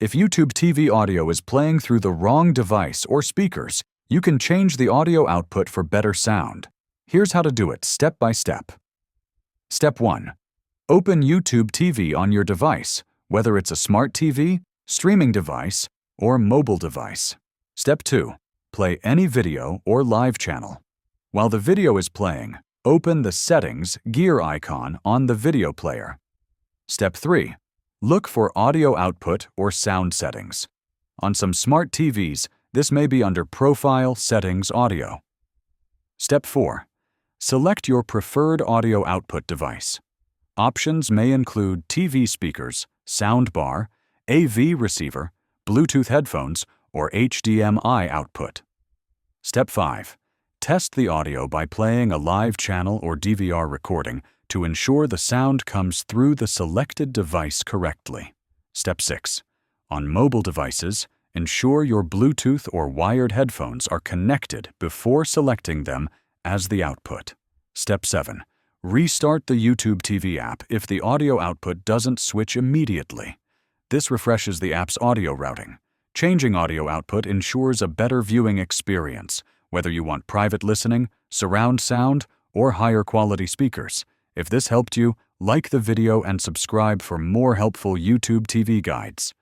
If YouTube TV audio is playing through the wrong device or speakers, you can change the audio output for better sound. Here's how to do it step by step. Step 1. Open YouTube TV on your device, whether it's a smart TV, streaming device, or mobile device. Step 2. Play any video or live channel. While the video is playing, open the Settings gear icon on the video player. Step 3. Look for audio output or sound settings. On some smart TVs, this may be under Profile Settings Audio. Step 4. Select your preferred audio output device. Options may include TV speakers, soundbar, AV receiver, Bluetooth headphones, or HDMI output. Step 5. Test the audio by playing a live channel or DVR recording to ensure the sound comes through the selected device correctly. Step 6. On mobile devices, ensure your Bluetooth or wired headphones are connected before selecting them as the output. Step 7. Restart the YouTube TV app if the audio output doesn't switch immediately. This refreshes the app's audio routing. Changing audio output ensures a better viewing experience, whether you want private listening, surround sound, or higher quality speakers. If this helped you, like the video and subscribe for more helpful YouTube TV guides.